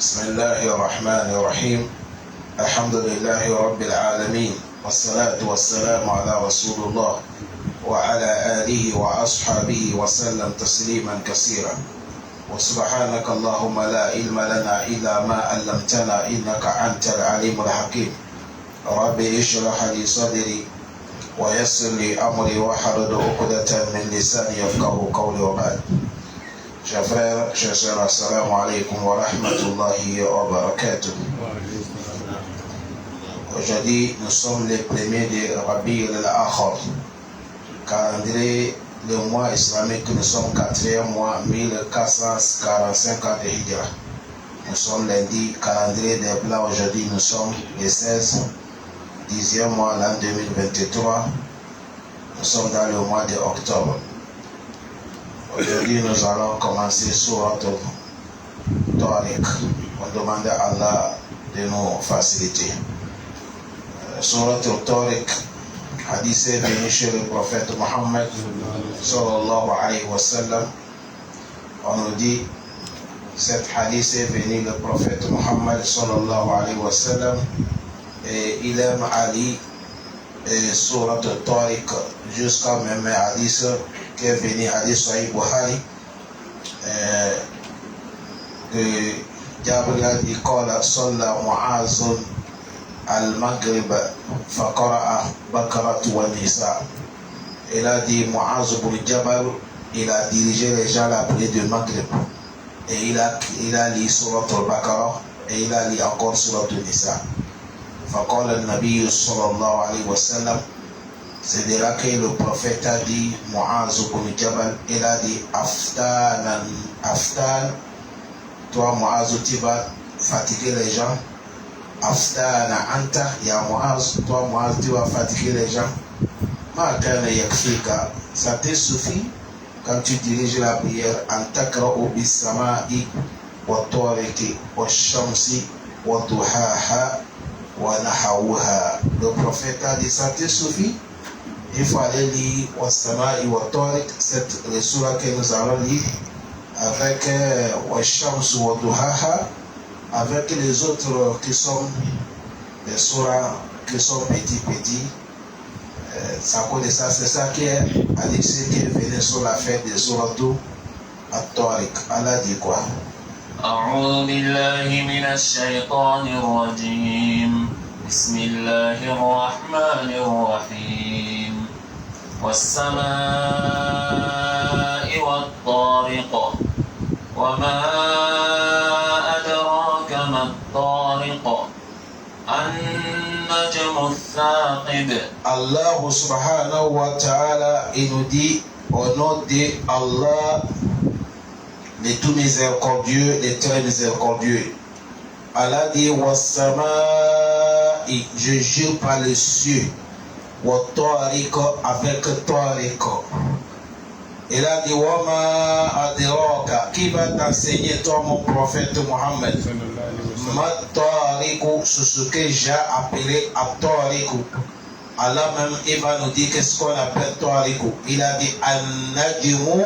بسم الله الرحمن الرحيم. الحمد لله رب العالمين، والصلاة والسلام على رسول الله وعلى آله وأصحابه وسلم تسليما كثيرا. وسبحانك اللهم لا علم لنا إلا ما علمتنا إنك أنت العليم الحكيم. رب اشرح لي صدري ويسر لي أمري واحلل عقدة من لساني يفقهوا قولي وبعد. Chers frères, chers sœurs, assalamu alaikum wa rahmatullahi wa barakatuh. Aujourd'hui, nous sommes les premiers de Rabi al-Akhir. Calendrier, le mois islamique, nous sommes 4e mois, 1445 ans de Hijra. Nous sommes lundi, calendrier des plats. Aujourd'hui, nous sommes les 16, 10e mois, l'an 2023. Nous sommes dans le mois d'octobre. Aujourd'hui, nous allons commencer Surat Tariq. On demande à Allah de nous faciliter. Surat Tariq, hadith est venu chez le prophète Mohammed sallallahu alayhi wa sallam. On nous dit, cette hadith est venu le prophète Mohammed sallallahu alayhi wa sallam et il aime Ali et Surat Tariq jusqu'à même hadith qui est venu hadith Sahih Bukhari que Jabir dit qala salla Mu'az al-Maghrib faqara'a Baqarah wa Nisa. Il a dit Mu'az ibn Jabal, il a dirigé les gens à la prière de Maghrib et il a lu Surat al-Baqarah et il a lu encore Surat al-Nisa. Faqala al-Nabi sallallahu alayhi wa sallam. C'est de là que le prophète a dit, Mu'az ibn Jabal, il a dit, Aftan, toi Mu'az, tu vas fatiguer les gens. Aftana anta, ya Mu'az, toi Mu'az, tu vas fatiguer les gens. Ma kana yakfika, ça te suffit quand tu diriges la prière, antakra'u bis-sama'i wa tariqi wa shamsi wa duhaha wa nahawha. Le prophète a dit, ça te suffit? Il faut aller lire Wasama'i wa Tariq, cette surah que nous allons lire avec Washams wa Duhaha, avec les autres qui sont des surahs qui sont petits. Ça connaît ça, c'est ça qui est annexé, qui est venu sur la fête des surahs At-Tariq. Allah dit quoi? أعوذ بالله من الشيطان الرجيم. بسم الله الرحمن الرحيم. والسماء والطارق وما أدراك ما الطارق النجم الثاقب. Allah subhanahu wa ta'ala, il nous dit au nom de Allah, le tout miséricordieux, le très miséricordieux. Allah dit Wassama'i, je jure par les cieux, wa Tariq, avec Tariq. Il a dit Wama adiraka, qui va t'enseigner toi mon prophète Mohammed? Ma Tariq, c'est ce que j'ai appelé à Tariq. Allah même il va nous dire qu'est-ce qu'on appelle Tariq. Il a dit An-Najmu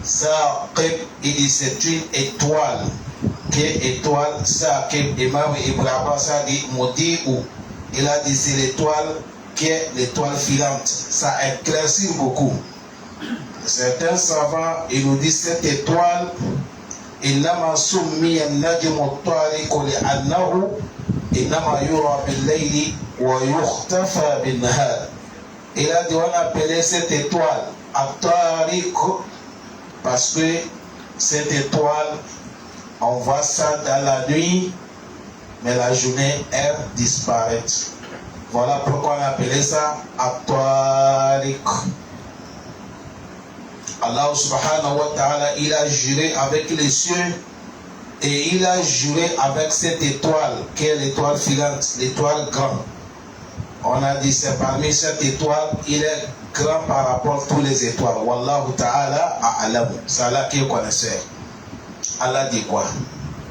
Saqib, il dit c'est une étoile. Qui est étoile, Saqib. Imam Ibn Abbas a dit Modi'u. Il a dit c'est l'étoile qui est l'étoile filante. Ça éclaircit beaucoup. Certains savants, ils nous disent cette étoile, Innama summiya an-najmu at-tariq li'annahu innama yura bil-layli wa yukhtafa bin-nahar. Il a dit on appelait cette étoile at-tariq parce que cette étoile, on voit ça dans la nuit, mais la journée, elle disparaît. Voilà pourquoi on appelait ça at-tariq. Allah subhanahu wa ta'ala, il a juré avec les cieux et il a juré avec cette étoile qui est l'étoile filante, l'étoile grande. On a dit c'est parmi cette étoile, il est grand par rapport à toutes les étoiles. Wallahu ta'ala a'lamu. C'est Allah qui est connaisseur. Allah dit quoi?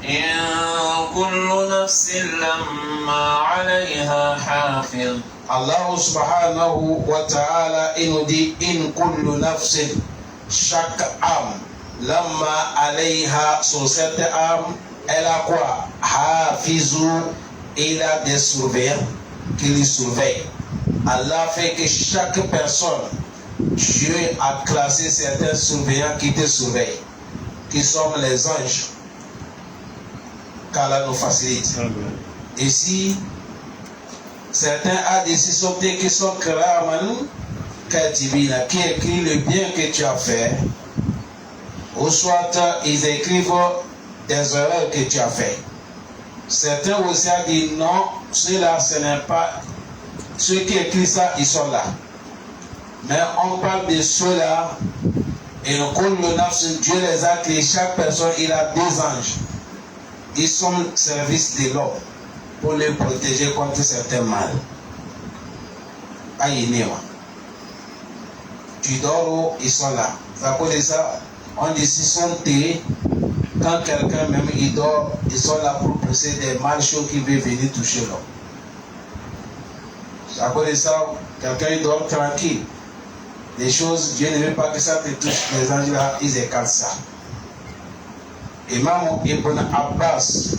إن كل نفس لما عليها حافظ. Allah subhanahu wa ta'ala, il nous dit in kullu nafsin, chaque âme Lamma alayha, sur cette âme, elle a quoi? Hafizou, il a des surveillants qui les surveillent. Allah fait que chaque personne, Dieu a classé certains surveillants qui te surveillent, qui sont les anges. Qu'Allah nous facilite. Ici, certains ont des sociétés qui sont clairement qui écrit le bien que tu as fait, ou soit ils écrivent des erreurs que tu as fait. Certains aussi ont dit non, ceux-là, ce n'est pas ceux qui écrivent ça, ils sont là. Mais on parle de ceux-là, et Dieu les a créés, chaque personne, il a deux anges. Ils sont au service de l'homme pour les protéger contre certains mal. Aïe-néwa. Tu dors où ils sont là. Ça peut dire ça. On dit s'ils sont tés, quand quelqu'un même il dort, ils sont là pour pousser des mal choses qui veulent venir toucher l'homme. Ça peut dire ça. Quelqu'un il dort tranquille. Les choses, Dieu ne veut pas que ça te touche. Les anges là, ils écartent ça. Imam Ibn Abbas,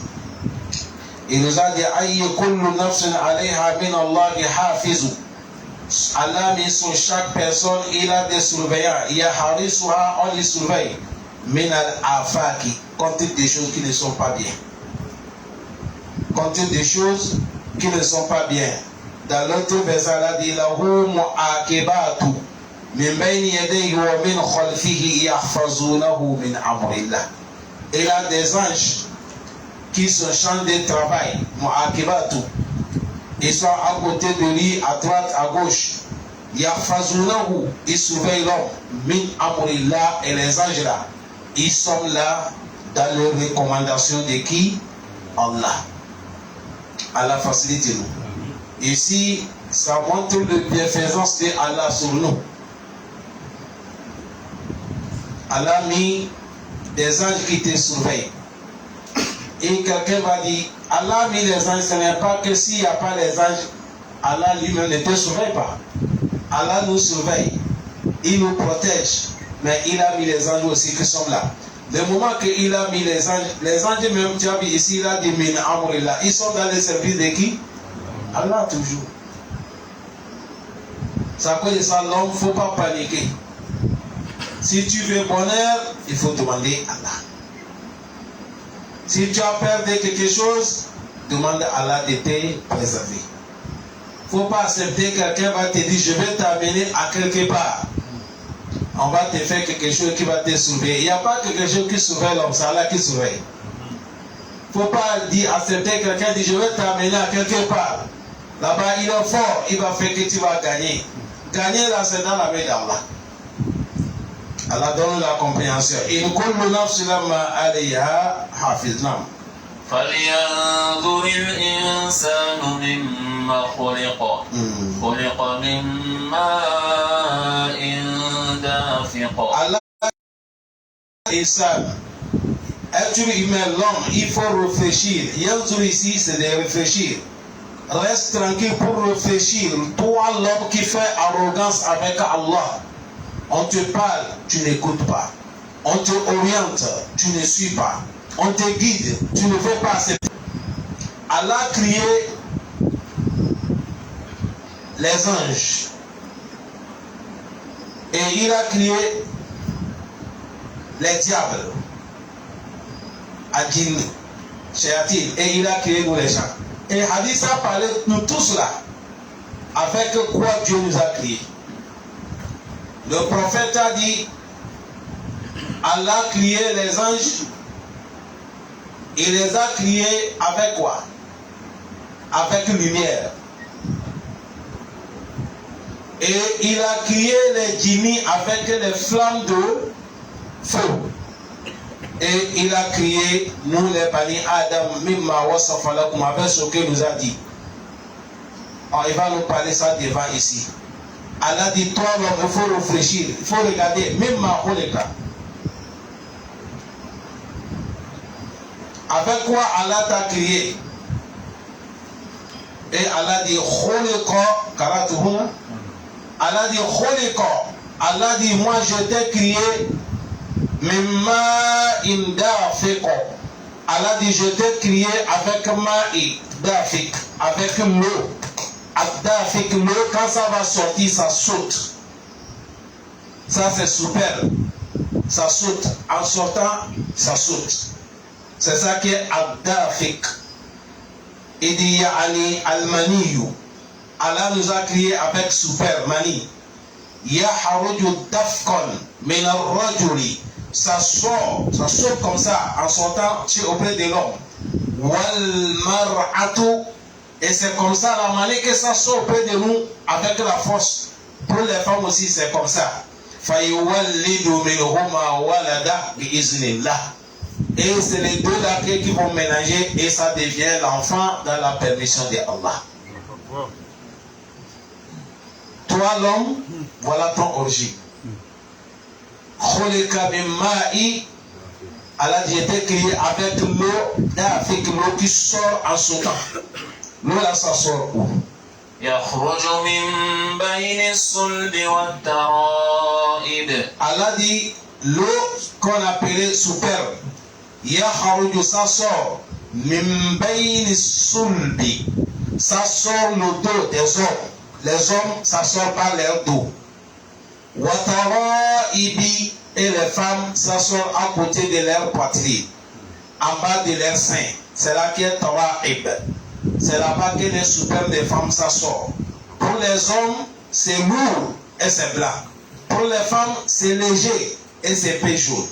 il nous a dit Aïe kullu nafsin alayha min Allahi hafizou. Allah mis sur chaque personne, il a des surveillants. Il y a harisuha, on les surveille. Min al-afaki, contre des choses qui ne sont pas bien. Contre des choses qui ne sont pas bien. Dans l'autre verset, Allah dit lahu mu'akibatu min bayni yadayhi wa min khalfihi yahfazunahu min amrillah. Il a des anges qui sont champs de travail, mu'akibatu. Ils sont à côté de lui, à droite, à gauche. Yahfazunahu, ils surveillent l'homme. Min amrillah, et les anges là, ils sont là dans les recommandations de qui? Allah. Allah facilite nous. Ici, ça montre la bienfaisance de Allah sur nous. Allah a mis des anges qui te surveillent. Et quelqu'un va dire, Allah a mis les anges, ce n'est pas que s'il n'y a pas les anges, Allah lui-même ne te surveille pas. Allah nous surveille, il nous protège, mais il a mis les anges aussi qui sont là. Le moment qu'il a mis les anges même, tu as vu ici, il a dit, min amrillah, ils sont dans le service de qui? Allah toujours. Ça veut dire ça, l'homme, il ne faut pas paniquer. Si tu veux bonheur, il faut demander à Allah. Si tu as peur de quelque chose, demande à Allah de te préserver. Il ne faut pas accepter que quelqu'un va te dire, je vais t'amener à quelque part. On va te faire quelque chose qui va te surveiller. Il n'y a pas quelque chose qui surveille l'homme, c'est Allah qui surveille. Il ne faut pas dire, accepter quelqu'un dit, je vais t'amener à quelque part. Là-bas, il est fort, il va faire que tu vas gagner. Gagner là, c'est dans la main d'Allah. Allah donne la compréhension. In kullu nafsin lamma alayha hafizna. فلينظر الإنسان مما خلق خلق من ماء دافق. Allah insan. Être humain, l'homme, il faut réfléchir. Yanzur ici, c'est de réfléchir. Reste tranquille pour réfléchir. Toi, l'homme qui fait arrogance avec Allah. On te parle, tu n'écoutes pas. On te oriente, tu ne suis pas. On te guide, tu ne veux pas accepter. Allah a créé les anges. Et il a créé les diables. Adjin, Shayatin. Et il a créé nous les gens. Et Hadith a parlé de nous tous là. Avec quoi Dieu nous a créés. Le prophète a dit, Allah a créé les anges, il les a créés avec quoi? Avec lumière. Et il a créé les djinnis avec les flammes de feu. Et il a créé nous les bani Adam, mimma wasafa lakum, avec ce qu'il nous a dit. Alors, il va nous parler ça devant ici. Allah dit, toi l'homme, il faut réfléchir, il faut regarder, même ma kholeka. Avec quoi Allah t'a créé? Et Allah dit, kholeka, karatuhuna. Allah dit, kholeka. Allah dit, moi je t'ai créé Mimma indafiq. Allah dit, je t'ai créé avec ma'i dafik, avec l'eau. Adafik, l'eau, quand ça va sortir, ça saute. Ça c'est super. Ça saute. En sortant, ça saute. C'est ça qui est Adafik. Il dit Ya'ani al-maniyu. Allah nous a créé avec super mani. Ya'haruju dafkon min al-rajuli. Ça saute comme ça en sortant auprès de l'homme. Wal mar'atu. Et c'est comme ça la manière que ça sort auprès de nous avec la force. Pour les femmes aussi c'est comme ça. Fayuwallidu minhuma walada bi'iznillah. Et c'est les deux là qui vont mélanger et ça devient l'enfant dans la permission d'Allah. Toi l'homme, voilà ton origine. Khuliqa min ma'i. Allah dit était créé avec l'eau, avec l'eau qui sort en sautant. L'eau là ça sort où? يخرج من بين الصلب والترائب. Allah dit l'eau qu'on appelait superbe. Yakhruju, ça sort. Min bayni sulbi. Ça sort le dos des hommes. Les hommes, ça sort par leur dos. Wataraibi, et les femmes, ça sort à côté de leur poitrine. En bas de leur sein. C'est là qui est taraib. C'est là-bas que les superbes des femmes, ça sort. Pour les hommes, c'est lourd et c'est blanc. Pour les femmes, c'est léger et c'est péjour.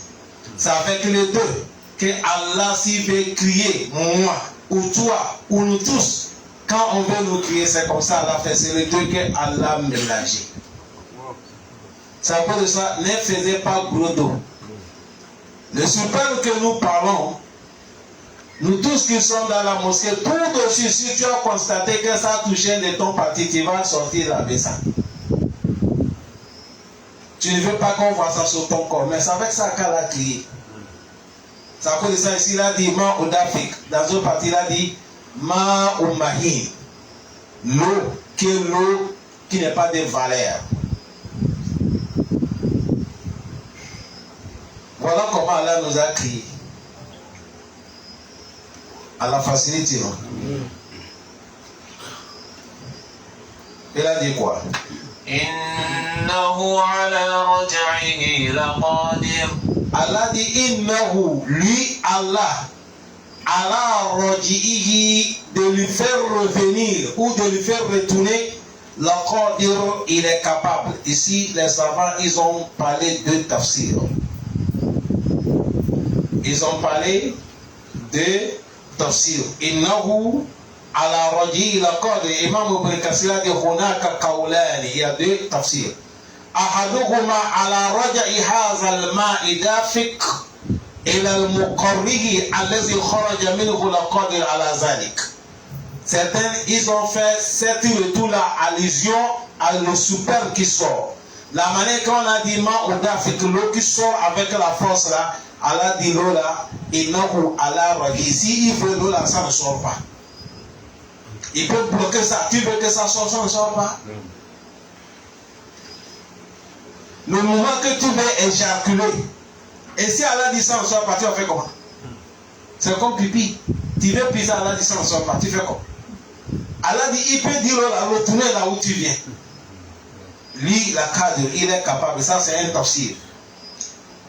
C'est avec les deux que Allah s'y veut crier, moi, ou toi, ou nous tous. Quand on veut nous crier, c'est comme ça Allah fait. C'est les deux que Allah mélange. C'est à cause de ça, ne faisait pas gros dos. Le superbe que nous parlons, nous tous qui sommes dans la mosquée, tout aussi, si tu as constaté que ça a touché de ton parti, tu vas sortir avec ça. Tu ne veux pas qu'on voit ça sur ton corps, mais c'est avec ça qu'elle a crié. C'est à cause de ça ici, il a dit ma ou d'Afrique. Dans une partie, il a dit ma ou mahin. L'eau qui n'est pas de valeur. Voilà comment Allah nous a crié. À la facilité, non? Il a dit quoi? Innahu ala raj'ihi laqadir. Allah dit innahu, lui Allah, ala raj'ihi, de lui faire revenir ou de lui faire retourner, laqadir, il est capable. Ici, les savants, ils ont parlé de tafsir. Ils ont parlé de tafsir. Innahu ala raj'ihi laqadir. Imam Ibn Kathir a dit hunaka qawlani. Il y a deux tafsirs. أحدهما على رجع هذا الماء دافق إلى المقره الذي خرج منه لقادر على ذلك. Certains, ils ont fait cette retour-là allusion à le super qui sort. La manière qu'on a dit ma ou dafik, l'eau qui sort avec la force là, Allah dit l'eau là, et non Allah ragi. Si il veut l'eau là, ça ne sort pas. Il peut bloquer ça. Tu veux que ça sorte, ça ne sort pas. Le moment que tu veux éjaculer, et si Allah dit ça ne sort pas, tu vas faire comment? C'est comme pipi. Tu veux pisser, Allah dit ça ne sort pas, tu fais comment? Allah dit, il peut dire là, retourner là où tu viens. Lui, la cadre, il est capable. Ça, c'est un tafsir.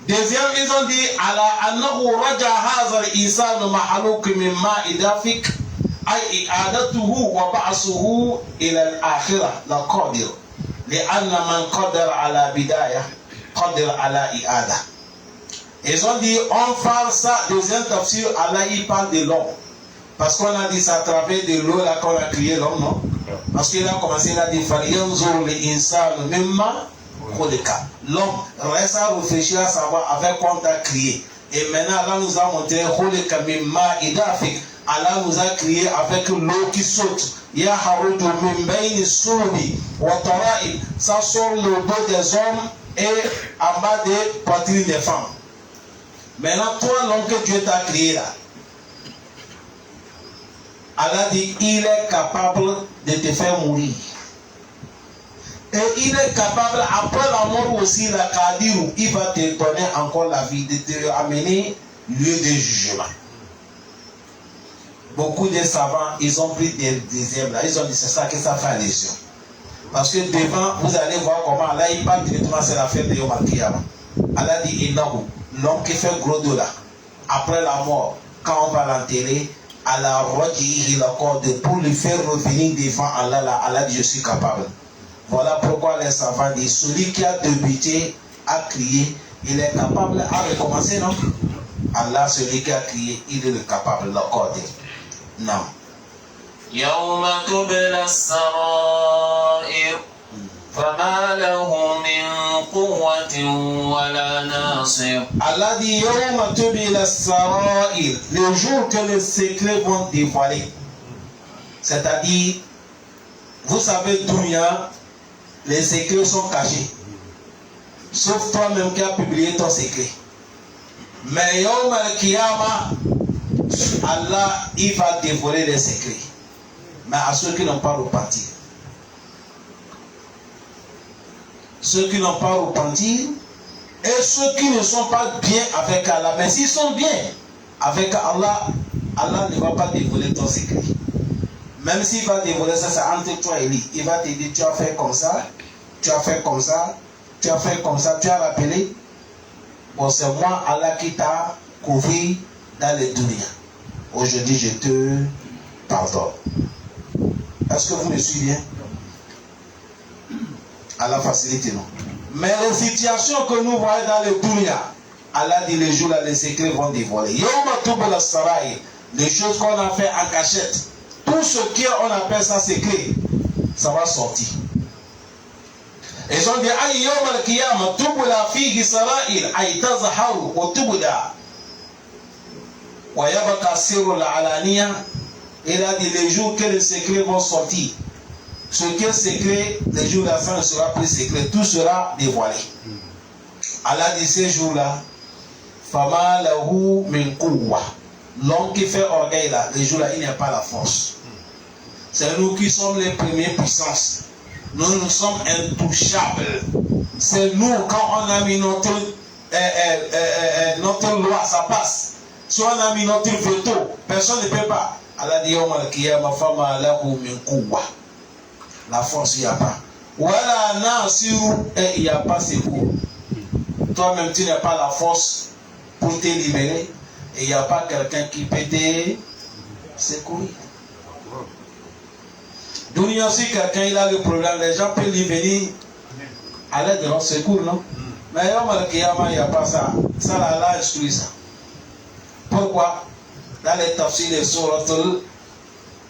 Deuxième, ils ont dit, ala annahu raja hazar insanu mahaluk min ma'i dafik ay i'adatuhu wa ba'suhu ila al-akhirah la qadir. لأن من قدر على بداية قدر على إعادة. Ils ont dit on parle ça, deuxième tafsir, Allah il parle de l'homme. Parce qu'on a dit ça à travers de l'eau là qu'on a créé l'homme, non? Parce qu'il a commencé, il a dit فَلْيَنْظُرْ الْإِنسَانُ مِمَّا خُلِقَ. L'homme reste à réfléchir à savoir avec quoi on t'a créé. Et maintenant Allah nous a montré خُلِقَ مِمَّا إِدَافِقَ. Allah nous a créé avec l'eau qui saute. Yaharudu min bayni sulbi wa tara'ib. Ça sort le dos des hommes et en bas des poitrines des femmes. Maintenant, toi, l'homme que Dieu t'a créé là, Allah dit, il est capable de te faire mourir. Et il est capable, après la mort aussi, la Kadirou, il va te donner encore la vie, de te amener lieu de jugement. Beaucoup de savants, ils ont pris des dixièmes là, ils ont dit c'est ça que ça fait allusion. Parce que devant, vous allez voir comment, là il parle directement, c'est l'affaire de Yom Al-Kiyama. Allah dit Innahu, l'homme qui fait gros dos là, après la mort, quand on va l'enterrer, Allah rejit le corps pour lui faire revenir devant Allah là, Allah dit je suis capable. Voilà pourquoi les savants disent celui qui a débuté à crier, il est capable à recommencer, non? Allah, celui qui a crié, il est le capable de l'accorder. Non. يوم تبلى السرائر فما له من قوة ولا ناصر. Allah dit Yawma tubla as-sarair, le jour que les secrets vont dévoiler. C'est-à-dire, vous savez, Dunya, les secrets sont cachés. Sauf toi-même qui as publié ton secret. Mais Yawm al-Qiyamah, Allah, il va dévoiler les secrets. Mais à ceux qui n'ont pas repenti. Ceux qui n'ont pas repenti et ceux qui ne sont pas bien avec Allah. Mais s'ils sont bien avec Allah, Allah ne va pas dévoiler ton secret. Même s'il va dévoiler ça, c'est entre toi et lui. Il va te dire, tu as fait comme ça, tu as fait comme ça, tu as fait comme ça, tu as rappelé. Bon, c'est moi, Allah, qui t'a couvert dans les dunya. Aujourd'hui, je te pardonne. Est-ce que vous me suivez bien? Allah facilite, non? Mais les situations que nous voyons dans les dunya, Allah dit les jours là, les secrets vont dévoiler. Yawma tubla as-sarair, les choses qu'on a fait en cachette, tout ce qu'on appelle ça secret, ça va sortir. Ils ont dit ay yawm al-qiyamah tubla fihi sarair ay tazharu wa tubda wa yabqa sirru al-alaniya. Il a dit les jours que les secrets vont sortir. Ce qui est secret, les jours là, ça ne sera plus secret, tout sera dévoilé. Allah dit ces jours-là, fama lahu min quwwa. L'homme qui fait orgueil là, les jours là, il n'y a pas la force. C'est nous qui sommes les premières puissances. Nous sommes intouchables. C'est nous, quand on a mis notre loi, ça passe. Si on a mis notre veto, personne ne peut pas. Allah dit Yawm al-Qiyamah fama lahu min quwwa. La force, il n'y a pas. Voilà, et il n'y a pas secours. Toi-même, tu n'as pas la force pour te libérer. Et il n'y a pas quelqu'un qui peut te secourir. D'où il y a aussi quelqu'un, il a le problème. Les gens peuvent lui venir à l'aide de leur secours, non? Mais il n'y a pas ça. Ça, là, Allah instruit ça. Pourquoi? Dans les tafsir de Suratul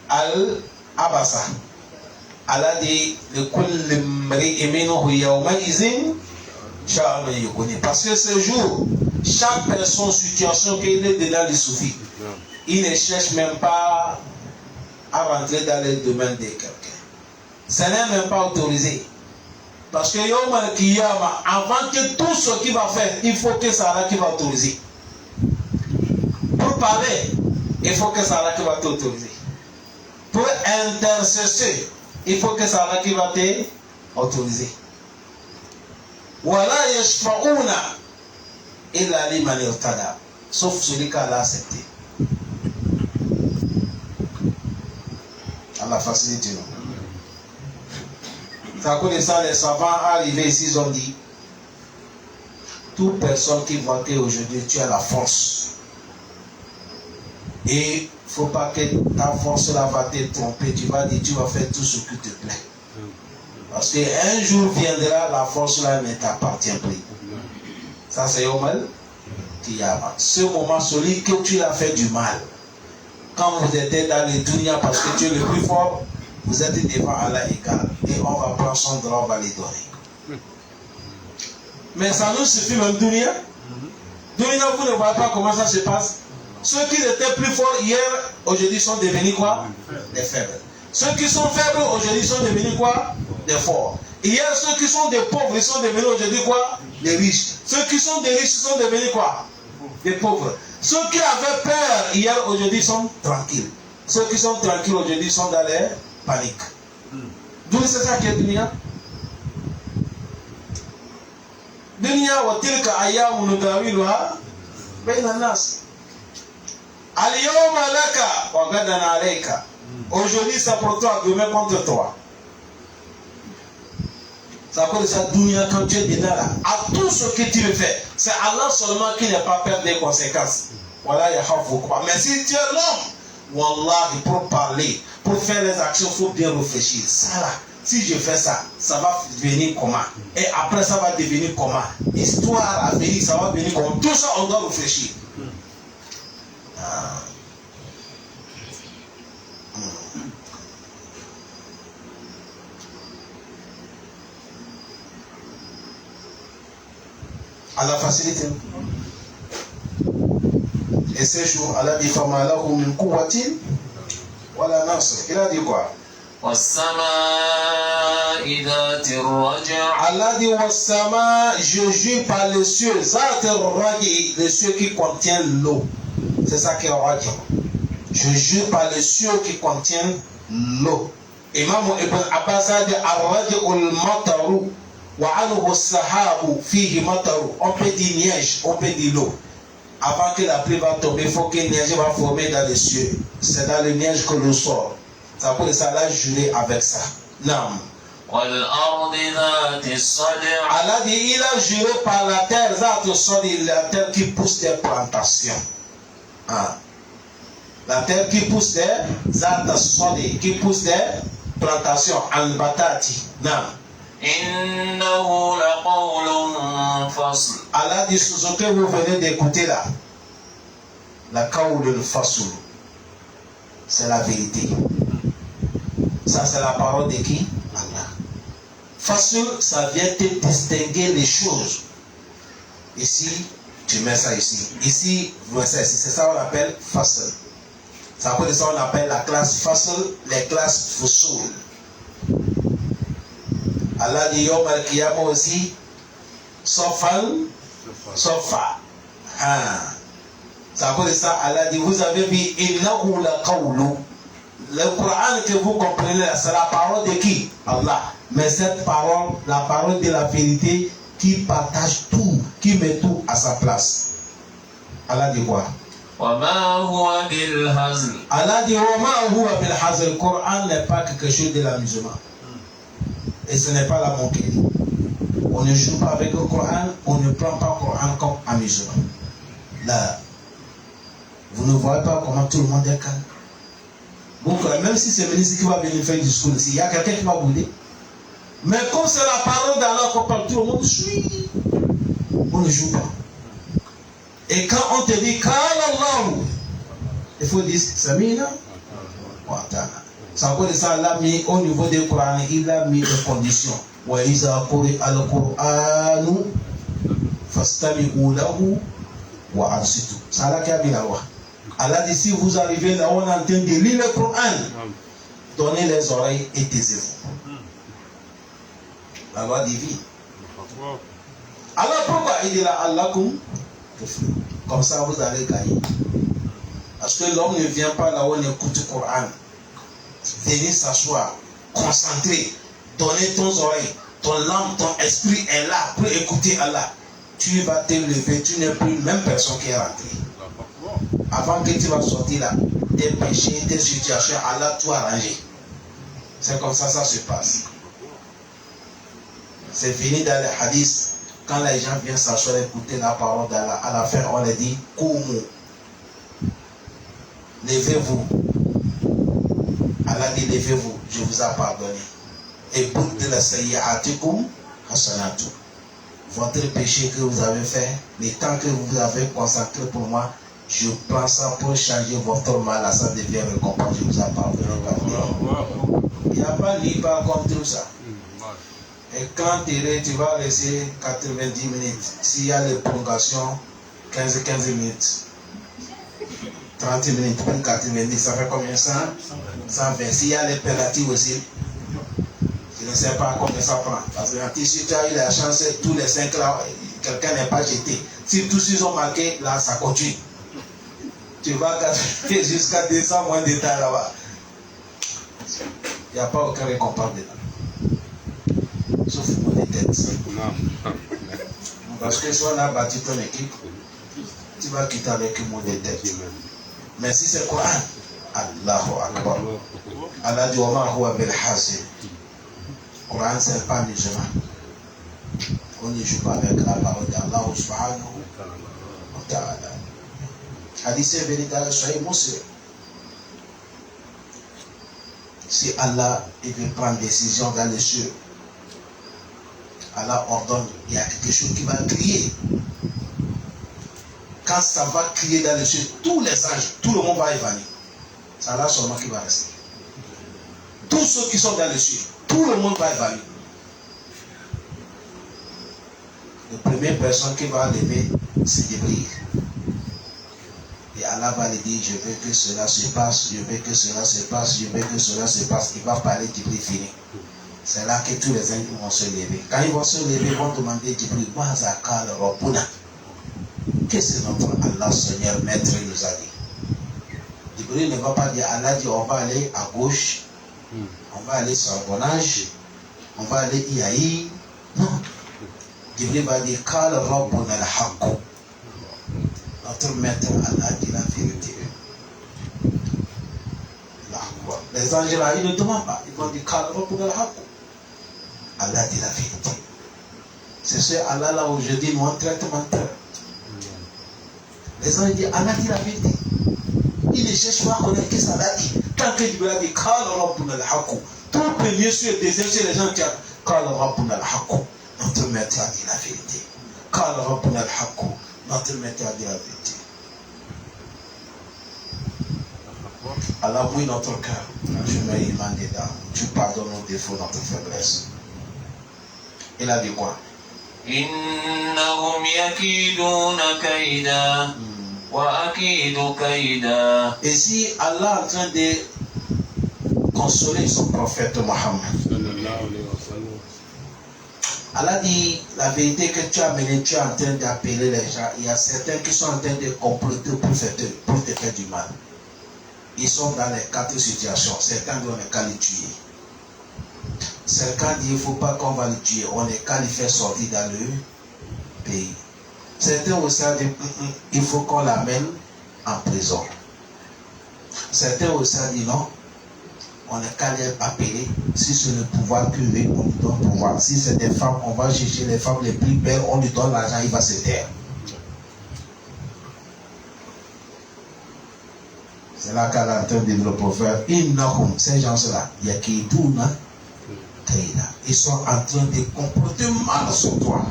Al-Abasa, Allah dit parce que ce jour, chaque personne, situation qu'il est dedans les soufis, il ne cherche même pas à rentrer dans les domaines de quelqu'un. Ce n'est même pas autorisé. Parce que Yawm al-Qiyamah, avant que tout ce qu'il va faire, il faut que c'est Allah qui va autoriser. Pour parler, il faut que c'est Allah qui va t'autoriser. Pour intercesser, il faut que c'est Allah qui va t'autoriser. Wala yashfa'una illa liman irtada. Sauf celui qu'Allah a accepté. Allah facilite nous. C'est à cause de ça, les savants arrivés ici, ils ont dit toute personne qui voit qu'aujourd'hui tu as la force. Et il ne faut pas que ta force là va te tromper. Tu vas dire, tu vas faire tout ce qui te plaît. Parce qu'un jour viendra, la force là ne t'appartient plus. Ça c'est Yawm al-Qiyamah. Ce moment, celui que tu as fait du mal, quand vous êtes dans les dunya parce que tu es le plus fort, vous êtes devant Allah égal. Et on va prendre son droit, on va les donner. Mais ça nous suffit même dunya. Dunya, vous ne voyez pas comment ça se passe. Ceux qui étaient plus forts hier, aujourd'hui sont devenus quoi? Des faibles. Ceux qui sont faibles, aujourd'hui sont devenus quoi? Des forts. Hier, ceux qui sont des pauvres, ils sont devenus aujourd'hui quoi? Des riches. Ceux qui sont des riches sont devenus quoi? Des pauvres. Ceux qui avaient peur hier, aujourd'hui sont tranquilles. Ceux qui sont tranquilles aujourd'hui sont dans les paniques. D'où c'est ça qui est dunya? dunya wa tilka ayyamu nudawiluha bayna an-nas. Al-yawma laka wa gadan alayka. Aujourd'hui c'est pour toi, demain contre toi. Ça veut dire ça, dunya, quand tu es dedans là, à tout ce que tu veux faire, c'est Allah seulement qui n'est pas peur des conséquences. Voilà, il y a quoi. Mais si tu es l'homme, wallah, pour parler, pour faire les actions, il faut bien réfléchir. Ça là, si je fais ça, ça va devenir comment? Et après, ça va devenir comment? Histoire à venir, ça va devenir comment? Tout ça, on doit réfléchir. À la facilité. Et ces jours, Allah dit Fama lahu min quwwatin wala nasr. Il a dit quoi? Was-samaa'i dhatir raja'. Allah dit was-sama', je jure par les cieux, dhatir raja', les cieux qui contiennent l'eau. C'est ça qui est raja'. Je jure par les cieux qui contiennent l'eau. Imam Ibn Abbas a dit ar-raja'ul mataru. On peut dire neige, on peut dire l'eau. Avant que la pluie va tomber, il faut que la neige va former dans les cieux. C'est dans les neiges que l'eau sort. Ça peut ça l'a juré avec ça. Non. Allah dit, il a juré par la terre, la terre qui pousse des plantations. Ah. La terre qui pousse des plantations. Al-Batati. Non. Innahu laqawlun fasl. Allah dit ce que vous venez d'écouter là, la qawlun fasl, c'est la vérité. Ça c'est la parole de qui? Allah. Fasl, ça vient te distinguer les choses. Ici, tu mets ça ici. Ici, vous mettez ça ici. C'est ça qu'on appelle fasl. Ça peut être ça on appelle la classe fasl, les classes fusul. Allah dit Yom al-Qiyamah aussi, Sofan, Sofa. Ça veut dire ça, Allah dit, vous avez vu, Innahu la qawlu. Le Coran que vous comprenez, c'est la parole de qui? Allah. Mais cette parole, la parole de la vérité, qui partage tout, qui met tout à sa place. Allah dit quoi? وَمَا هُوَ بِالْهَزْلِ. Allah dit, وَمَا هُوَ بِالْهَزْلِ. Le Coran n'est pas quelque chose de l'amusement. Et ce n'est pas la moquerie. On ne joue pas avec le Coran, on ne prend pas le Coran comme amusement. Là, vous ne voyez pas comment tout le monde est calme. Donc, même si c'est le ministre qui va venir faire du discours ici, il y a quelqu'un qui va bouder. Mais comme c'est la parole d'Allah qu'on parle, tout le monde suit. On ne joue pas. Et quand on te dit Kala, il faut dire Samina wa ta'ala. Ça veut dire ça, Allah mis au niveau du Coran, il a mis des conditions. Wa iza quri al-Qur'anu fastami'u lahu wa ansitu. C'est Allah qui a mis la loi. Allah dit si vous arrivez là, on est en train de lire le Coran, donnez les oreilles et taisez-vous. La loi divine. Alors pourquoi il dit là Allah comme ça vous allez gagner. Parce que l'homme ne vient pas là où on écoute le Coran. Venir s'asseoir, concentrer, donner ton oreille, ton âme, ton esprit est là pour écouter Allah. Tu vas te lever, tu n'es plus la même personne qui est rentrée. Avant que tu vas sortir là, tes péchés, tes situations, Allah tout arrangé. C'est comme ça se passe. C'est fini dans les hadiths. Quand les gens viennent s'asseoir écouter la parole d'Allah, à la fin on leur dit Koumu. Levez-vous. Allah dit levez-vous, je vous ai pardonné. Et pour de la sayyi'atikum hasanatu. Votre péché que vous avez fait, le temps que vous avez consacré pour moi, je prends ça pour changer votre mal, à ça devient récompense, je vous ai pardonné. Il n'y a pas libre comme tout ça. Et quand tu vas rester 90 minutes, s'il y a les prolongations, 15 minutes. 30 minutes, plus 90, ça fait combien? 120. S'il y a les pénalités aussi, je ne sais pas combien ça prend. Parce que si tu as eu la chance, tous les 5 là, quelqu'un n'est pas jeté. Si tous ils ont marqué, là, ça continue. Tu vas garder jusqu'à 200 moins de temps là-bas. Il n'y a pas aucun récompense dedans. Sauf pour les têtes. Parce que si on a bâti ton équipe, tu vas quitter avec une mauvaise tête. Mais si c'est Coran, Allahu Akbar. Allah dit Wama huwa bil hasil. Coran, c'est pas musulman. On ne joue pas avec la parole d'Allah subhanahu wa ta'ala. Hadith c'est véritable, soyez Muslim. Si Allah il veut prendre décision dans les cieux, Allah ordonne, il y a quelque chose qui va crier. Quand ça va crier dans les cieux, tous les anges, tout le monde va évanouir. C'est Allah seulement qui va rester. Tous ceux qui sont dans les cieux, tout le monde va évanouir. La première personne qui va lever, c'est Jibril. Et Allah va lui dire, je veux que cela se passe, je veux que cela se passe, je veux que cela se passe. Il va parler, Jibril fini. C'est là que tous les anges vont se lever. Quand ils vont se lever, ils vont demander Jibril, Mazakal Rabbuna. Qu'est-ce que notre Allah, Seigneur, Maître, nous a dit? Jibril ne va pas dire, Allah dit, on va aller à gauche, on va aller sur Bonage, on va aller Iaï. Non. Jibril va dire, Kal Rabbuna al-Haqq. Notre Maître, Allah dit la vérité. Les anges là, ils ne demandent pas. Ils vont dire, Kal Rabbuna al-Haqq. Allah dit la vérité. C'est ce Allah là où je dis, nous on traite menteur. Les gens disent, Allah dit la vérité. Il ne cherche pas à connaître ce qu'Allah dit. Tant que Jibril a dit, Kal Rabbuna al-Haqq. Tout le premier sur le deuxième, c'est les gens qui ont Kal Rabbuna al-Haqq. Notre Maître a dit la vérité. Kal Rabbuna al-Haqq. Notre Maître a dit la vérité. Allah mouille notre cœur. Je mets Iman dedans. Tu pardonnes nos défauts, notre faiblesse. Il a dit quoi? إنهم يكيدون كيدا وأكيد كيدا. Et si Allah est en train de consoler son prophète Mohammed, Allah dit la vérité que tu as menée, tu es en train d'appeler les gens. Il y a certains qui sont en train de comploter pour te faire du mal. Ils sont dans les quatre situations. Certains disent on est qu'à les tuer. Certains disent il ne faut pas qu'on va le tuer. On est qu'à le faire sortir dans le pays. Certains aussi disent il faut qu'on l'amène en prison. Certains aussi disent non. On est qu'à les appeler. Si c'est le pouvoir privé, on lui donne le pouvoir. Si c'est des femmes, on va chercher les femmes les plus belles, on lui donne l'argent, il va se taire. C'est là qu'Allah est en train de dire le prophète, ces gens-là, il y a qui tournent, ils sont en train de comploter mal sur toi.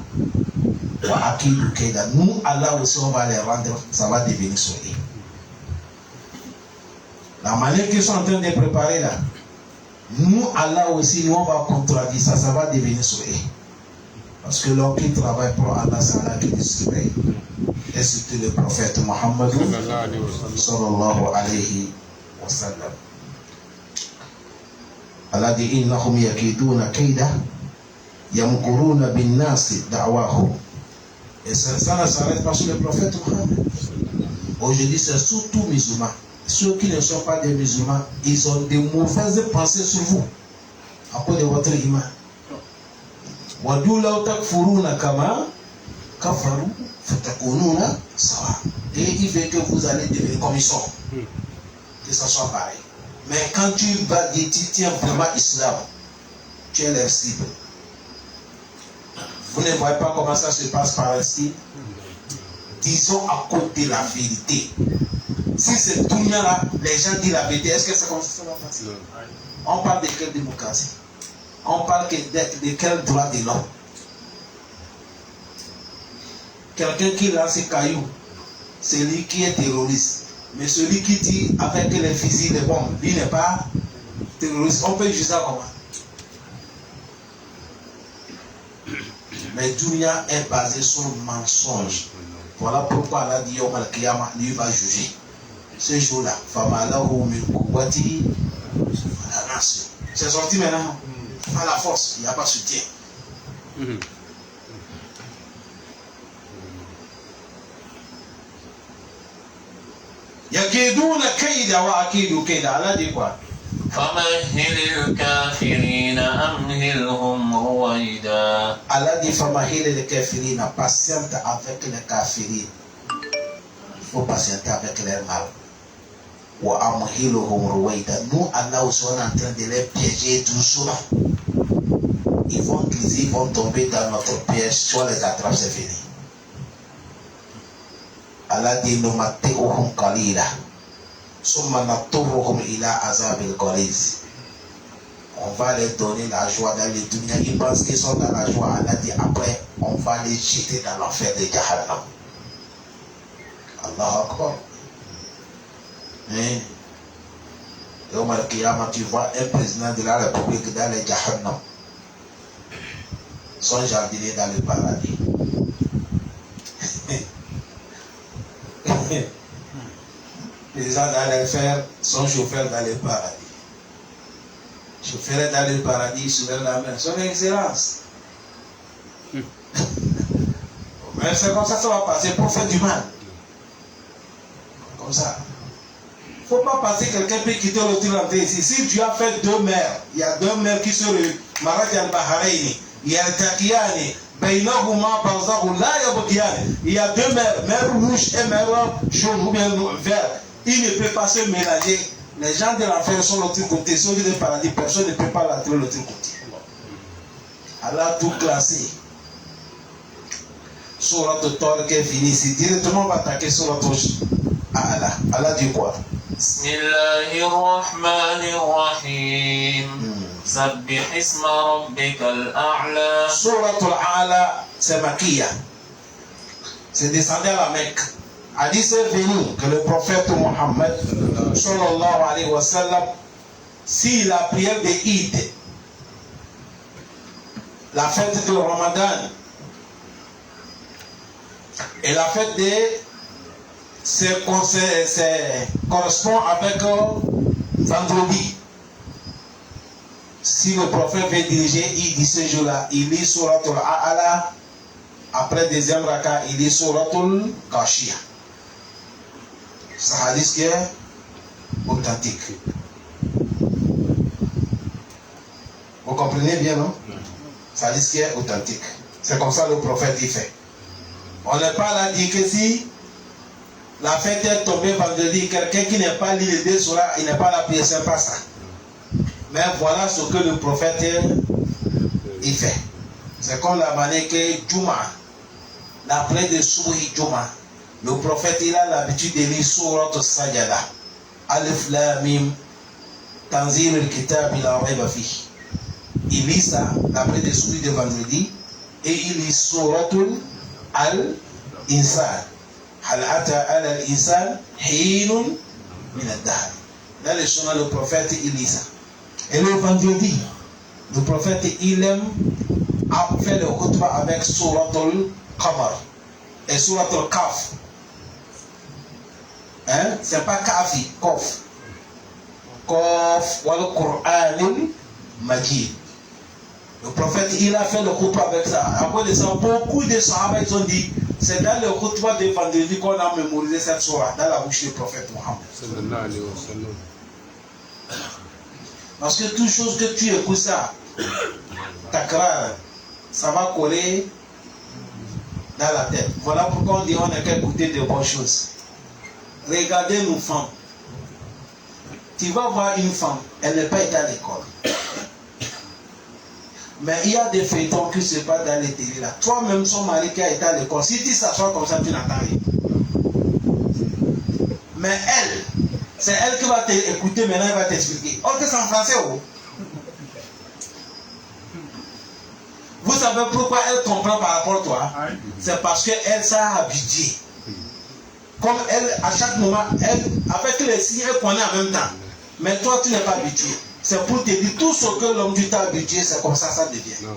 Nous, Allah aussi, on va les rendre, ça va devenir sur eux. La manière qu'ils sont en train de préparer là, nous, Allah aussi, nous, on va contredire ça, ça va devenir sur eux. Parce que l'homme qui travaille pour Allah, c'est Allah qui distribue. Et c'était le prophète Mohammed sallallahu alayhi wa sallam. Allah dit innahum yakiduna kayda yamkuruna bin nasi da'wahum. Et ça ne s'arrête pas sur le prophète Mohammed. Aujourd'hui, c'est surtout musulmans. Ceux qui ne sont pas des musulmans, ils ont des mauvaises pensées sur vous à cause de votre iman. Wadu law takfuruna kama kafaru fatakununa sawa. Et il veut que vous allez devenir comme ils sont. Que ça soit pareil. Mais quand tu vas dire, tu tiens vraiment islam, tu es leur cible. Vous ne voyez pas comment ça se passe par Palestine? Disons à côté la vérité. Si c'est tout là, les gens disent la vérité, est-ce que c'est comme ça va passer? On parle de quelle démocratie? On parle de quel droit de l'homme? Quelqu'un qui lance ses cailloux, c'est lui qui est terroriste. Mais celui qui dit avec les fusils, les bombes, lui n'est pas terroriste. On peut juger ça comment? Mais Dunia est basé sur le mensonge. Voilà pourquoi Allah dit Yom al-Qiyamah, lui va juger. Ce jour-là, c'est sorti maintenant. Pas la force, il n'y a pas soutien. Yakidouna kaida wa akidu kaida. Allah dit quoi? فمهل الكافرين أمهلهم رويدا. Allah dit famahil les kafirina, patiente avec les kafirines. Il faut patienter avec leur mal. Wa amhiluhum ruwaida. Nous, Allah aussi, on est en train de les piéger doucement. Ils vont glisser, ils vont tomber dans notre piège, soit les attrape, c'est fini. Allah dit numatti'uhum qalila summa natturruhum ila azabil ghaliz. On va leur donner la joie dans les dunya. Ils pensent qu'ils sont dans la joie. Allah dit après, on va les jeter dans l'enfer de Jahannam. Allah Akbar. Mais, Yawm al-Qiyamah, tu vois un président de la République dans le Jahannam, son jardinier dans le paradis. Les gens dans l'enfer, son chauffeur dans le paradis. Chauffeur dans le paradis, soulève la main. Son excellence. Mais c'est comme ça va passer pour faire du mal. Comme ça. Il ne faut pas passer, quelqu'un peut quitter le truc rentrer ici. Si tu as fait 2 mers, il y a 2 mers qui se Maraj al-Bahraini, il y a Al-Taqiyani, Bainahuma Barzahu, là il y a 2 mers, mer rouge et mer jaune ou bien vert. Il ne peut pas se mélanger. Les gens de l'enfer sont l'autre côté, ceux du paradis, personne ne peut pas l'entrer l'autre côté. Allah a tout classé. Surat al-Tariq est fini. Si directement on va attaquer Surat Allah. Allah dit quoi? Bismillahirrahmanirrahim. Sabbih isma rabbikal a'la. Surat al-A'la, c'est Makiya. C'est descendu à la Mecque. Hadith c'est venu que le prophète Mohammed sallallahu alayhi wa sallam, si la prière de Eid, la fête de Ramadan et la fête de correspond avec vendredi. Si le prophète veut diriger Eid ce jour-là, il lit Surat al-A'la. Après deuxième raka, il lit Surat al-Ghashiyah. C'est un hadith qui est authentique. Vous comprenez bien, non? C'est un hadith qui est authentique. C'est comme ça le prophète il fait. On n'est pas là dit que si la fête est tombée vendredi, quelqu'un qui n'est pas lu les 2 surahs, il n'est pas là prière, c'est pas ça. Mais voilà ce que le prophète il fait. C'est comme la manière que Juma, l'après de Souhi Juma, le prophète il a l'habitude de lire Surat al-Sajada. Alif Lam Mim Tanzil al-Kitab la rayba fi. Il lit ça l'après de Souhi de vendredi et il lit Surat al-Insan. Hal ata ala al-insan hinun min ad-dahr. Dans le chemin le prophète il lit ça. Et le vendredi, le prophète il aime faire le khutbah avec Surat al-Qamar et Surat al-Kaf. Hein? C'est pas Kafi, Kof. Kof, ou le Qur'an Majid. Le prophète, il a fait le khutbah avec ça. Après de ça, beaucoup de Sahaba, ils ont dit, c'est dans le khutbah de vendredi qu'on a mémorisé cette surah, dans la bouche du prophète Mohammed. Parce que toute chose que tu écoutes ça, takrar, ça va coller dans la tête. Voilà pourquoi on dit on n'a qu'à écouter de bonnes choses. Regardez nos femmes. Tu vas voir une femme, elle n'est pas été à l'école. Mais il y a des feuilletons qui se passent dans les télés là. Toi-même, son mari qui a été à l'école, si tu s'assois comme ça, tu n'entends rien. Mais elle, c'est elle qui va t'écouter maintenant, elle va t'expliquer. Ok, c'est en français, oh. Vous savez pourquoi elle comprend par rapport à toi? C'est parce qu'elle s'est habituée. Comme elle, à chaque moment, elle, avec les signes, elle connaît en même temps. Mais toi, tu n'es pas habitué. C'est pour te dire tout ce que l'homme du temps habitué, c'est comme ça devient.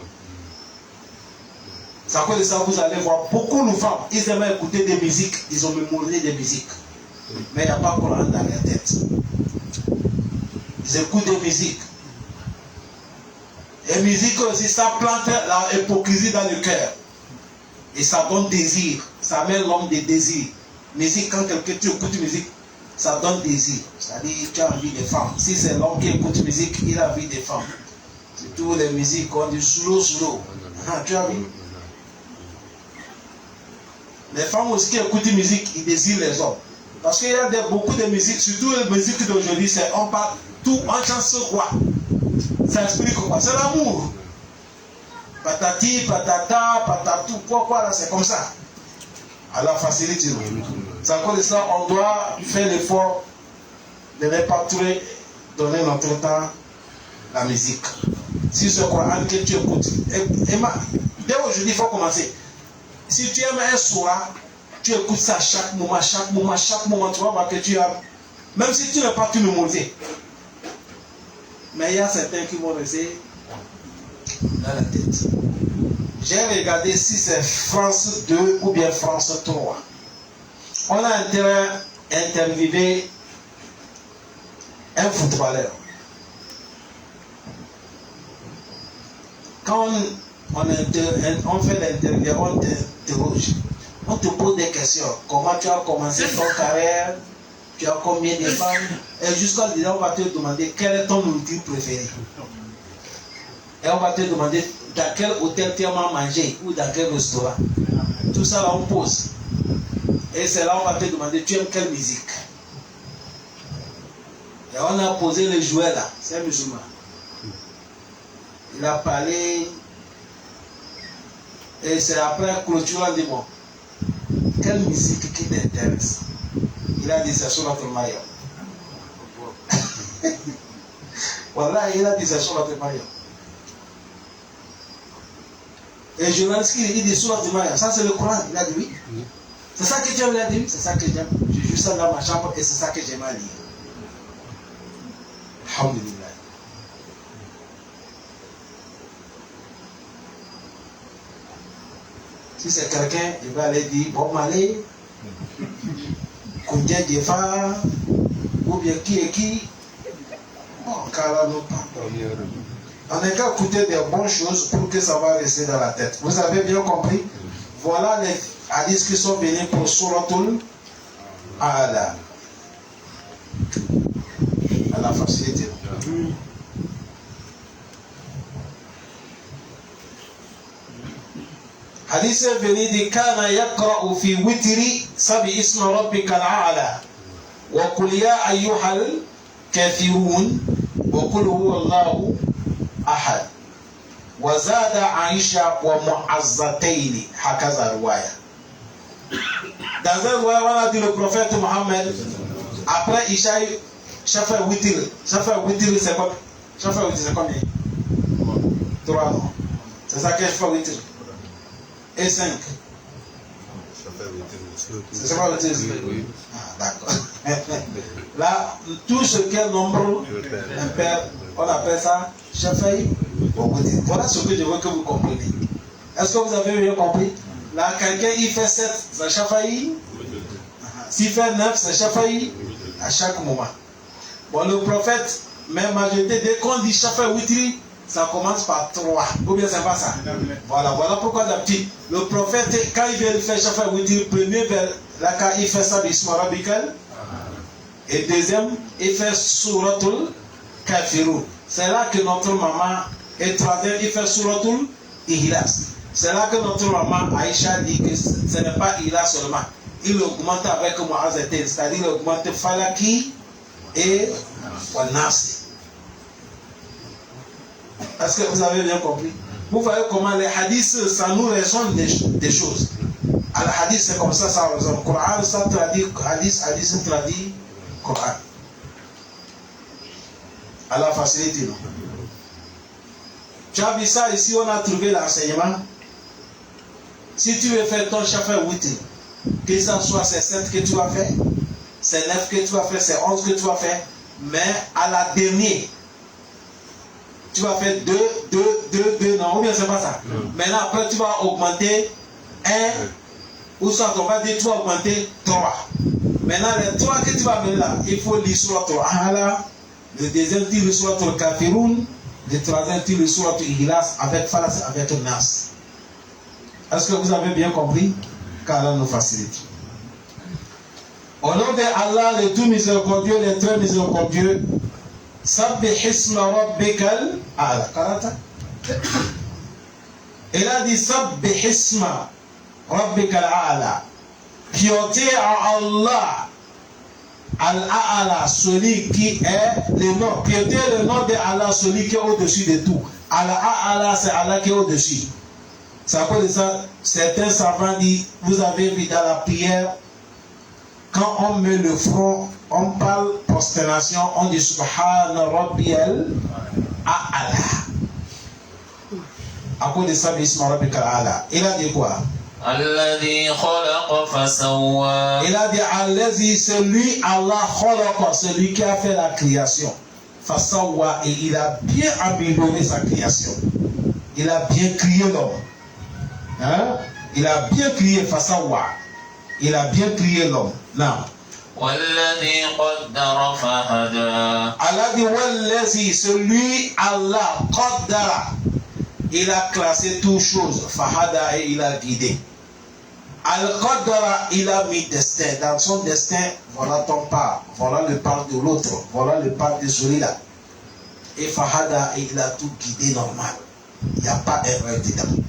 C'est à cause de ça vous allez voir beaucoup de femmes, ils aiment écouter des musiques, ils ont mémorisé des musiques. Mais il n'y a pas Coran dans leur tête. Ils écoutent des musiques. Et musique aussi, ça plante l'hypocrisie dans le cœur. Et ça donne désir. Ça met l'homme des désirs. Musique, quand quelqu'un tu écoutes musique, ça donne désir. C'est-à-dire, tu as envie des femmes. Si c'est l'homme qui écoute musique, il a envie des femmes. Surtout les musiques qu'on dit slow. Tu as vu? Les femmes aussi qui écoutent musique, ils désirent les hommes. Parce qu'il y a beaucoup de musiques, surtout les musiques d'aujourd'hui, c'est on parle tout, on chante sur quoi? Ça explique quoi? C'est l'amour. Patati, patata, patatou, quoi, là, c'est comme ça. Alors facilite. C'est encore de ça, on doit faire l'effort de ne pas donner notre temps à la musique. Si c'est le Coran que tu écoutes, dès aujourd'hui, il faut commencer. Si tu aimes un soir, tu écoutes ça chaque moment, tu vas voir que tu as. Même si tu n'as pas tout mémorisé. Mais il y a certains qui vont rester dans la tête. J'ai regardé si c'est France 2 ou bien France 3. On a interviewé un footballeur. Quand on fait l'interview, on t'interroge. On te pose des questions. Comment tu as commencé ton carrière? Tu as combien de femmes? Et jusqu'à là, on va te demander quel est ton nourriture préférée. Et on va te demander dans quel hôtel tu aimes manger ou dans quel restaurant. Tout ça, là, on pose. Et c'est là, on va te demander tu aimes quelle musique. Et on a posé le jouet là. C'est un musulman. Il a parlé. Et c'est après clôture, on dit bon. Quelle musique qui t'intéresse? Il a dit c'est sur notre Maria. Voilà, il a dit c'est sur notre Maria. Et je journaliste il dit sur notre Maria. Ça c'est le Coran. Il a dit oui. C'est ça que tu aimes, il a dit oui. C'est ça que j'aime. J'ai juste ça dans ma chambre et c'est ça que j'aime à lire. Alhamdulillah. Si c'est quelqu'un, il va aller dire Bob Marley, Koundé Diefa, ou bien qui est qui. Bon, carrément pas. On n'a qu'à écouter des bonnes choses pour que ça va rester dans la tête. Vous avez bien compris? Voilà les hadiths qui sont venus pour Suratul A'la. À la facilité. Hadith est venu de Kana yaqra'u fi witri sabi isma rabbika al-a'la wa qul ya ayyuhal kafirun wa qul huwa Allahu ahad wa zada Aisha wa mu'azzatayn hakaza riwaya. Dans un riwaya on a dit le prophète Mohammed après Isha Shafa witri c'est quoi? Shafa witri c'est combien? 3 non. C'est ça que Shafa witri. Et 5. C'est ça le test. Oui. Ah, d'accord. Là, tout ce qui est nombre impair, on appelle ça Shafaï. Voilà ce que je veux que vous compreniez. Est-ce que vous avez bien compris? Là, quelqu'un il fait 7, c'est Shafaï. S'il fait 9, c'est Shafaï à chaque moment. Bon, le prophète, même majorité, dès qu'on dit Shafaï Witri, ça commence par 3. Ou bien c'est pas ça? Voilà pourquoi d'habitude, le prophète, quand il vient faire Shafa Witri, premier vers la cas, il fait ça Bisma Rabbikal. Et deuxième, il fait Suratul Kafirun. C'est là que notre maman, et troisième, il fait Suratul Ihlas. C'est là que notre maman Aïcha dit que ce n'est pas Ihlas seulement. Il augmente avec Mu'azzatain, c'est-à-dire il augmente Falaki et Wanasi. Est-ce que vous avez bien compris? Vous voyez comment les hadiths, ça nous raisonne des choses. Le hadith, c'est comme ça raisonne. Le Coran, ça traduit hadith, ça traduit Coran. À la facilité, non? Tu as vu ça ici, on a trouvé l'enseignement. Si tu veux faire ton Shafa Witri, que ça soit c'est 7 que tu vas faire, c'est 9 que tu vas faire, c'est 11 que tu vas faire, mais à la dernière, tu vas faire 2, non, ou bien c'est pas ça. Maintenant, après, tu vas augmenter 1, ou soit on va dire, tu vas augmenter 3. Maintenant, les 3 que tu vas mettre là, il faut lire sur le A'la, le deuxième, tu lis sur le Kafirun, le troisième, tu lis sur le Ihlas, avec Falas, avec Nas. Est-ce que vous avez bien compris? Car là, nous facilite. Au nom de Allah, le tout miséricordieux, le très miséricordieux. Sabbih isma rabbikal a'la. Karata. Il a dit Sabbih isma rabbikal a'la. Piété à Allah. Al-A'la, celui qui est le nom. Piété le nom de Allah, celui qui est au-dessus de tout. Al-A'la, c'est Allah qui est au-dessus. C'est à cause de ça, certains savants disent, vous avez vu dans la prière, quand on met le front, on parle prosternation, on dit Subhana Rabbiyal A'la. À cause de ça, Bisma Rabbikal A'la. Il a dit quoi? Alladhi khalaqa fasawwa. Il a dit Alladhi, celui Allah khalaqa, celui qui a fait la création. Fasawwa, et il a bien amélioré sa création. Il a bien créé l'homme. Hein? Il a bien créé Fasawwa. Il a bien créé l'homme. Non. Walladhi qaddara fahada. Allah dit Walladhi, celui Allah qaddara. Il a classé toutes choses. Fahada, et il a guidé. Al-Qaddara, il a mis destin. Dans son destin, voilà ton part. Voilà le part de l'autre. Voilà le part de celui-là. Et Fahada, et il a tout guidé normal. Il n'y a pas d'erreur dedans.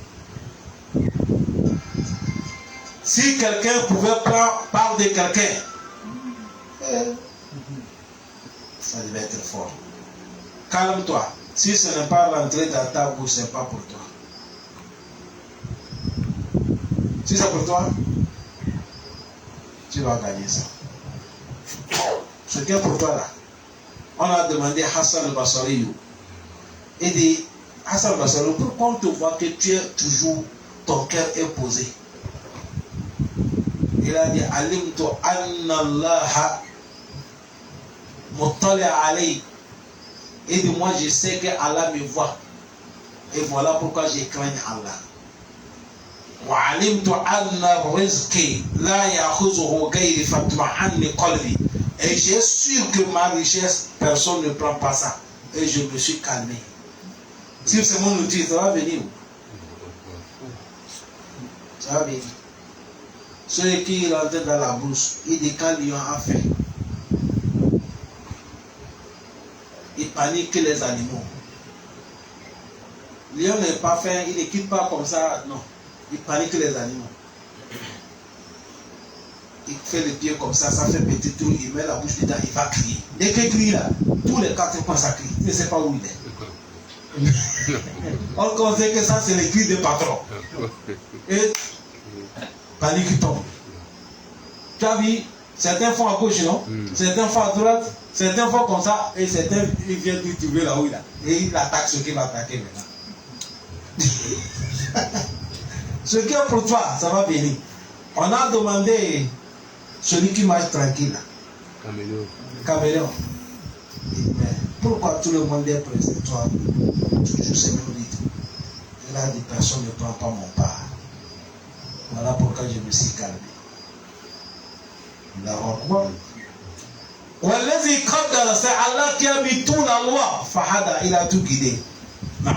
Si quelqu'un pouvait prendre part de quelqu'un, ça devait être fort. Calme-toi. Si ce n'est pas rentré dans ta bouche, ce n'est pas pour toi. Si c'est pour toi, tu vas gagner ça. Ce qui est pour toi là, on a demandé à Hassan al-Basri. Il dit, Hassan al-Basri, pourquoi on te voit que tu es toujours, ton cœur est posé? Il a dit, Alimtu anna Allah muttali alayhi. Il dit, moi je sais que Allah me voit. Et voilà pourquoi je crains Allah. وعلمت أن الرزق لا يأخذه غيري فاطمئن قلبي. Et j'ai su que ma richesse, personne ne prend pas ça. Et je me suis calmé. Si c'est mon outil, ça va venir. Ça va venir. Celui qui rentre dans la brousse, il dit quand lion a faim, il panique les animaux. Lion n'est pas faim, il ne quitte pas comme ça, non. Il panique les animaux. Il fait les pieds comme ça fait petit trou, il met la bouche dedans, il va crier. Dès qu'il crie là, tous les 4 coins ça crie. Il ne sait pas où il est. On considère que ça c'est le cri des patrons. Et panique tombe. Tu as vu, certains font à gauche, non? Certains font à droite, certains font comme ça, et certains ils viennent lui trouver là où il est. Et il attaque ce qu'il va attaquer maintenant. Ce qui est pour toi, ça va venir. On a demandé celui qui marche tranquille. Caméléon. Mais pourquoi tout le monde est pressé? Toi, toujours c'est même rythme. Il a dit personne ne prend pas mon part. Voilà pourquoi je me suis calmé. D'accord. C'est Allah qui a mis tout la loi. Fahada, il a tout guidé. Non.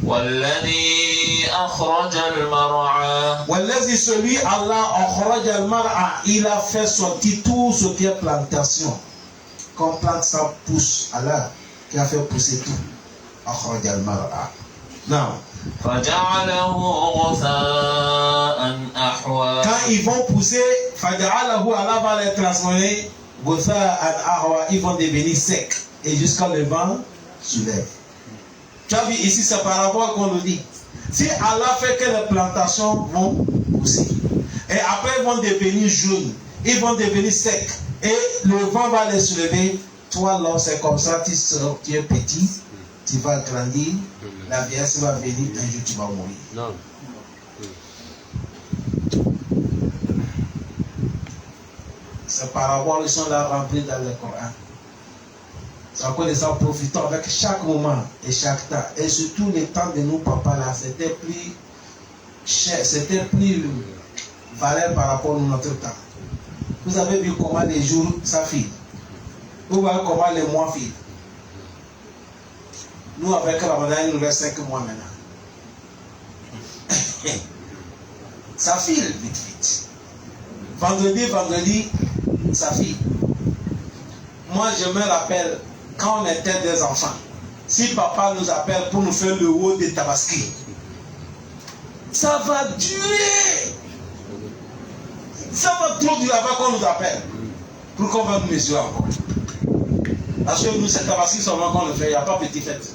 والذي أخرج المرعى. Wallazi, celui Allah akhraj al-mar'a, il a fait sortir tout ce qui est plantation. Quand plante ça pousse, Allah qui a fait pousser tout. Akhraj al-mar'a. Non. فجعله غثاء أحوى. Quand ils vont pousser, faja'alahu, Allah va les transformer. غثاء ahwa, ils vont devenir secs. Et jusqu'à le vent soulève. Tu as vu ici, c'est par rapport qu'on nous dit. Si Allah fait que les plantations vont pousser, et après ils vont devenir jaunes, ils vont devenir secs, et le vent va les soulever, toi là, c'est comme ça, tu es petit, tu vas grandir, la vieillesse va venir, un jour tu vas mourir. Non. Ces paraboles sont là remplies dans le Coran. C'est à cause de ça, profitons avec chaque moment et chaque temps. Et surtout les temps de nos papas là, c'était plus cher, c'était plus valeur par rapport à notre temps. Vous avez vu comment les jours ça file. Vous voyez comment les mois filent. Nous avec Ramadan, il nous reste 5 mois maintenant. Ça file vite vite. Vendredi, sa fille. Moi, je me rappelle quand on était des enfants. Si papa nous appelle pour nous faire le haut de Tabaski, ça va durer. Ça va trop durer avant qu'on nous appelle. Pour qu'on va nous mesurer encore. Parce que nous, c'est Tabaski seulement qu'on le fait, il n'y a pas petit fête.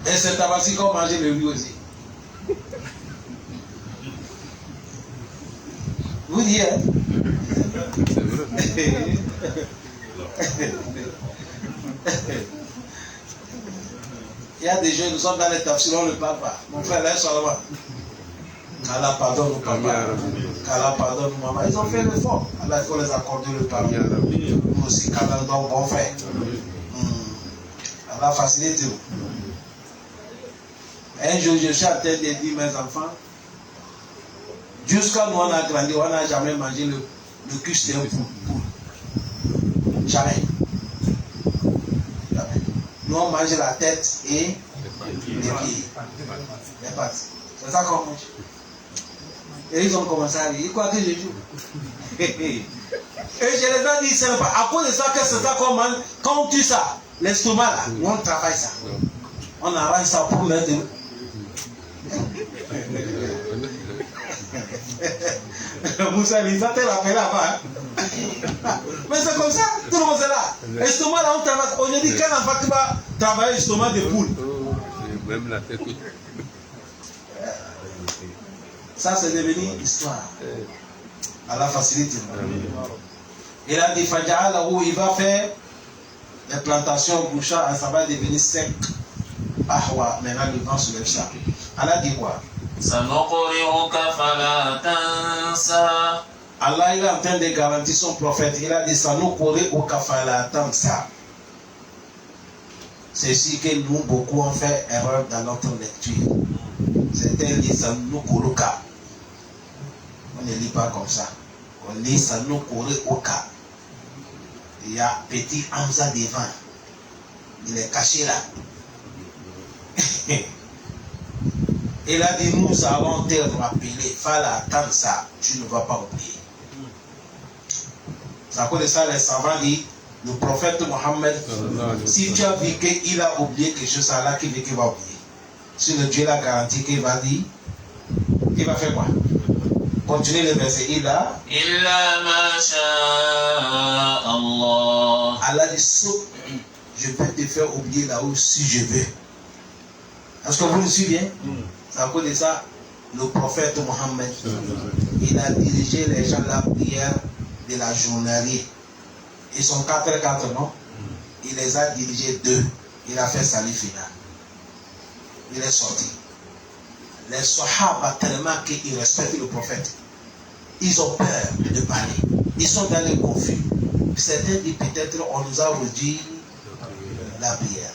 Et c'est Tabaski qu'on mangeait le riz aussi. Vous dites, hein? Il y a des jeunes, nous sommes dans les tafsirs, on ne parle pas. Mon frère, là, seulement. Allah pardonne nos papas. Allah pardonne nos mamans. Ils ont fait l'effort. Allah, il faut les accorder le pardon. Nous aussi, Allah, nos bons frères. Allah facilite. Un jour, je suis en train de dire mes enfants, jusqu'à nous, on a grandi, on n'a jamais mangé le cul d'un poule. Jamais. Jamais. Nous, on mange la tête et les pieds. Les pattes. C'est ça qu'on mange. Et ils ont commencé à dire, quoi que je joue. Et je les ai dit, c'est pas à cause de ça que c'est ça qu'on mange. Quand on tue ça, l'estomac là, on travaille ça. On arrange ça pour mettre de... Moussa, il s'est rappelé là-bas. Mais c'est comme ça, tout le monde est là. L'estomac là, on travaille. Aujourd'hui, quel enfant qui va travailler l'estomac de poule? Même la tête. Ça, c'est devenu histoire. Allah facilite. Il a dit, Faja'ala, où il va faire les plantations bouchard, ça va devenir sec. Ahwa, maintenant le vent soulève ça. Allah dit quoi? Allah, il est en train de garantir son prophète. Il a dit, Sanuqri'uka fala tansa. C'est ici que nous, beaucoup ont fait erreur dans notre lecture. C'était dit Sanuqri'uka. On ne lit pas comme ça. On lit Sanuqri'uka. Il y a petit Hamza devant. Il est caché là. Il a dit, nous allons te rappeler, fala tansa, tu ne vas pas oublier. C'est à cause de ça, les savants disent, le prophète Mohammed, si tu as vu qu'il a oublié quelque chose, c'est Allah qui veut qu'il va oublier. Si le Dieu l'a garanti qu'il va dire, il va faire quoi? Continuez le verset. Illa ma sha Allah. Allah dit, je peux te faire oublier là-haut si je veux. Est-ce que vous le suivez bien? C'est à cause de ça, le prophète Mohammed, il a dirigé les gens à la prière de la journalier. Ils sont 4, non? Il les a dirigés 2. Il a fait salut final. Il est sorti. Les Sahaba, tellement qu'ils respectent le prophète, ils ont peur de parler. Ils sont dans le conflit. Certains disent peut-être on nous a réduit la prière.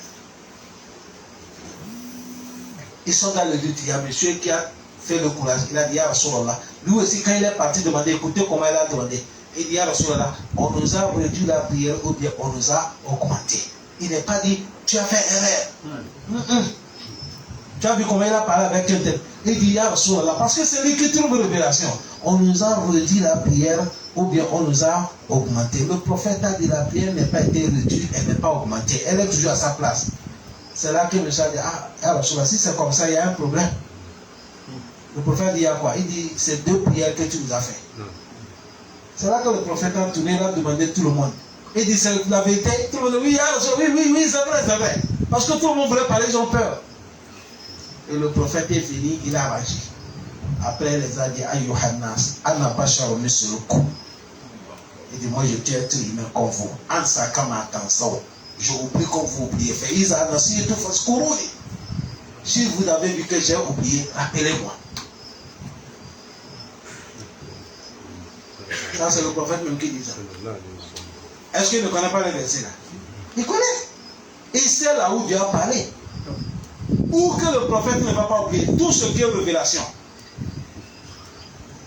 Ils sont dans le doute. Il y a un monsieur qui a fait le courage. Il a dit, Ya Rasulallah. Lui aussi, quand il est parti demander, écoutez comment il a demandé. Il dit, Ya Rasulallah, on nous a réduit la prière ou bien on nous a augmenté. Il n'est pas dit, tu as fait erreur. Tu as vu comment il a parlé avec quelqu'un. Il dit, Ya Rasulallah, parce que c'est l'écriture de révélation. On nous a réduit la prière ou bien on nous a augmenté. Le prophète a dit, la prière n'a pas été réduite, elle n'est pas augmentée. Elle est toujours à sa place. C'est là que le monsieur a dit, ah, si c'est comme ça, il y a un problème. Le prophète dit, il y a quoi? Il dit, c'est 2 prières que tu nous as fait. C'est là que le prophète a tourné, il a demandé tout le monde. Il dit, c'est la vérité. Tout le monde dit, oui, c'est vrai. Parce que tout le monde voulait parler, ils ont peur. Et le prophète est fini, il a agi. Après, il les a dit, Ayyuhannas, Anna Bashar Misruku. Il dit, moi je suis être humain comme vous. Ansa Kama Tansao. Je oublie comme vous oubliez. Si vous avez vu que j'ai oublié, rappelez-moi. Ça, c'est le prophète même qui dit ça. Est-ce qu'il ne connaît pas les versets là? Il connaît. Il sait là où Dieu a parlé. Ou que le prophète ne va pas oublier tout ce qui est révélation.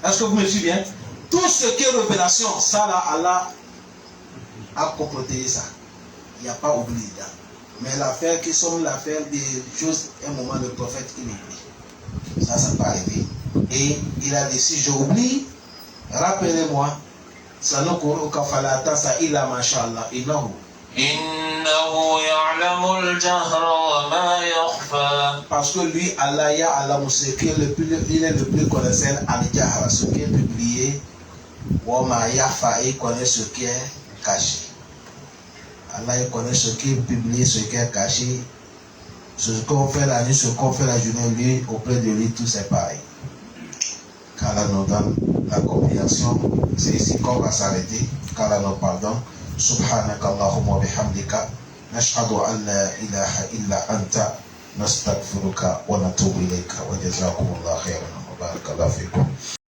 Est-ce que vous me suivez bien? Tout ce qui est révélation, ça là, Allah a complété ça. Il n'y a pas oublié dedans. Mais l'affaire qui sont l'affaire des choses, un moment le prophète il oublie. Ça peut arriver. Et il a dit, si j'oublie, rappelez-moi. Ça nous court au fala tasa illa mashallah innahu. إنه يعلم الجهر وما يخفى. Parce que lui, Allah ya'lamu ce qui est il est le plus connaissant al-jahra, ce qui est publié, wa ma yakhfa, il connaît ce qui est caché. Allah il connaît ce qui est publié, ce qui est caché. Ce qu'on fait la nuit, ce qu'on fait la journée, lui, auprès de lui, tout c'est pareil. Qu'Allah nous donne la compréhension. C'est ici qu'on va s'arrêter. Qu'Allah nous pardonne. Subhanaka Allahumma bihamdika. Nashhadu an la ilaha illa anta. Nastaghfiruka wa natubu ilayka. Wa jazakumullahu khairan. Wa barakallahu fikum.